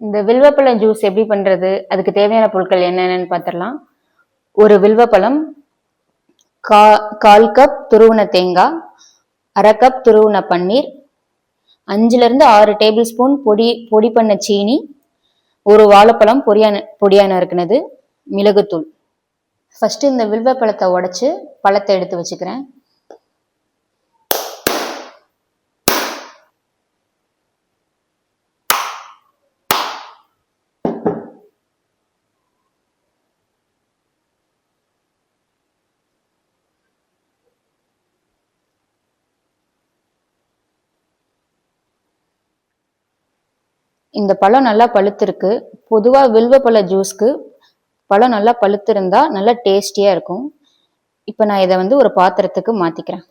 இந்த வில்வப்பழம் ஜூஸ் எப்படி பண்றது, அதுக்கு தேவையான பொருட்கள் என்னென்னு பார்த்துடலாம். ஒரு வில்வப்பழம், 1/4 கப் துருவன தேங்காய், 1/2 கப் துருவன பன்னீர், 5 to 6 டேபிள் ஸ்பூன் பொடி பண்ண சீனி, ஒரு வாழைப்பழம் பொடியா நறுக்குனது, மிளகுத்தூள். ஃபர்ஸ்ட் இந்த வில்வப்பழத்தை உடைச்சு பழத்தை எடுத்து வச்சுக்கிறேன். இந்த பழம் நல்லா பழுத்திருக்கு. பொதுவா வில்வப்பழ ஜூஸ்க்கு பழம் நல்லா பழுத்திருந்தா நல்லா டேஸ்டியா இருக்கும். இப்ப நான் இதை ஒரு பாத்திரத்துக்கு மாத்திக்கிறேன்.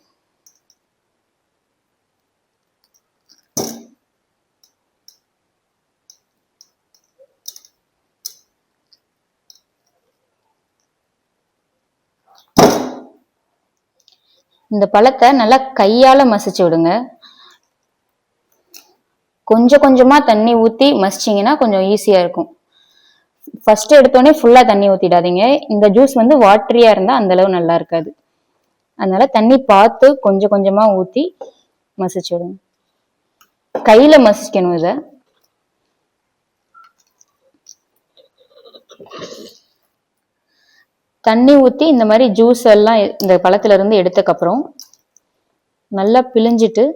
இந்த பழத்தை நல்லா கையால மசிச்சு விடுங்க. கொஞ்சம் கொஞ்சமா தண்ணி ஊத்தி மசிச்சிங்கன்னா கொஞ்சம் ஈஸியா இருக்கும். ஃபர்ஸ்ட் எடுத்தோடனே ஃபுல்லா தண்ணி ஊத்திடாதீங்க. இந்த ஜூஸ் வாட்டரியா இருந்தா அந்த அளவு நல்லா இருக்காது. அதனால தண்ணி பார்த்து கொஞ்சம் கொஞ்சமா ஊத்தி மசிச்சு விடுங்க. கையில மசிக்கணும். இத தண்ணி ஊத்தி இந்த மாதிரி ஜூஸ் எல்லாம் இந்த பழத்துல இருந்து எடுத்ததுக்கு அப்புறம் நல்லா பிழிஞ்சிட்டு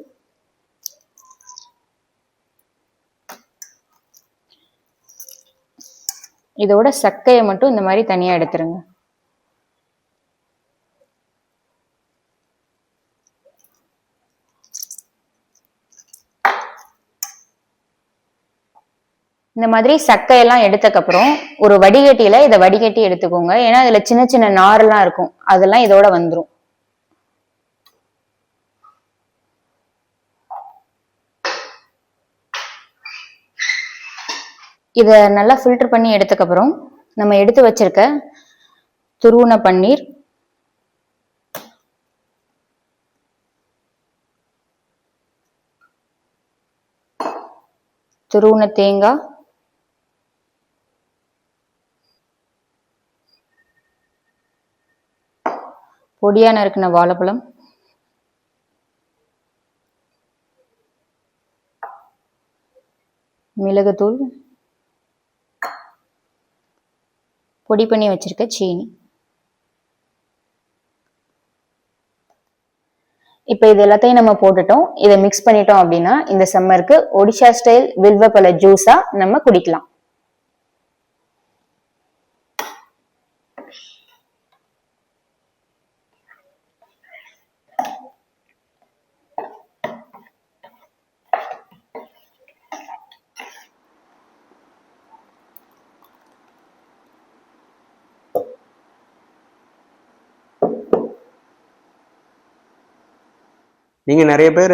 இதோட சக்கையை மட்டும் இந்த மாதிரி தனியா எடுத்துருங்க. இந்த மாதிரி சக்கையெல்லாம் எடுத்ததுக்கு அப்புறம் ஒரு வடிகட்டியில இதை வடிகட்டி எடுத்துக்கோங்க. ஏன்னா இதுல சின்ன சின்ன நாரெல்லாம் இருக்கும், அதெல்லாம் இதோட வந்துடும். இத நல்லா ஃபில்டர் பண்ணி எடுத்ததுக்கு அப்புறம் நம்ம எடுத்து வச்சிருக்க துருவன பன்னீர், துருவன தேங்காய், பொடியா நறுக்குன வாழைப்பழம், மிளகுத்தூள், பொடி பண்ணி வச்சிருக்க சீனி. இப்ப இது எல்லாத்தையும் நம்ம போட்டுட்டோம். இதை மிக்ஸ் பண்ணிட்டோம் அப்படின்னா இந்த சம்மருக்கு ஒடிஷா ஸ்டைல் வில்வப்பழ ஜூஸா நம்ம குடிக்கலாம். நீங்கள் நிறைய பேர்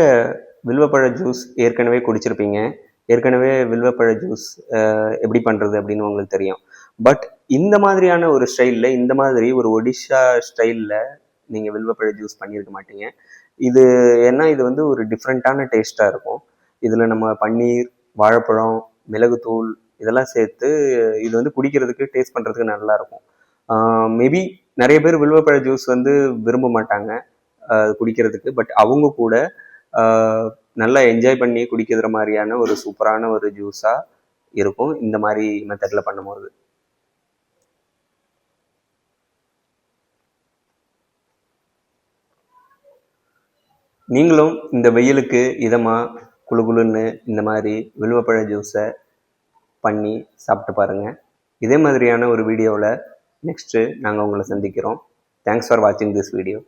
வில்வப்பழ ஜூஸ் ஏற்கனவே குடிச்சிருப்பீங்க. ஏற்கனவே வில்வப்பழ ஜூஸ் எப்படி பண்ணுறது அப்படின்னு உங்களுக்கு தெரியும். பட் இந்த மாதிரியான ஒரு ஸ்டைலில், இந்த மாதிரி ஒரு ஒடிஷா ஸ்டைலில் நீங்கள் வில்வப்பழ ஜூஸ் பண்ணியிருக்க மாட்டீங்க. இது ஏன்னா இது ஒரு டிஃப்ரெண்ட்டான டேஸ்ட்டாக இருக்கும். இதில் நம்ம பன்னீர், வாழைப்பழம், மிளகுத்தூள் இதெல்லாம் சேர்த்து இது குடிக்கிறதுக்கு, டேஸ்ட் பண்ணுறதுக்கு நல்லாயிருக்கும். மேபி நிறைய பேர் வில்வப்பழ ஜூஸ் விரும்ப மாட்டாங்க குடிக்கிறதுக்கு. பட் அவங்க கூட நல்லா என்ஜாய் பண்ணி குடிக்கிற மாதிரியான ஒரு சூப்பரான ஒரு ஜூஸாக இருக்கும் இந்த மாதிரி மெத்தடில் பண்ணும்போது. நீங்களும் இந்த வெயிலுக்கு இதமாக குளுகுளுன்னு இந்த மாதிரி வில்வப்பழ ஜூஸை பண்ணி சாப்பிட்டு பாருங்கள். இதே மாதிரியான ஒரு வீடியோவில் நெக்ஸ்ட்டு நாங்கள் உங்களை சந்திக்கிறோம். தேங்க்ஸ் ஃபார் வாட்சிங் திஸ் வீடியோ.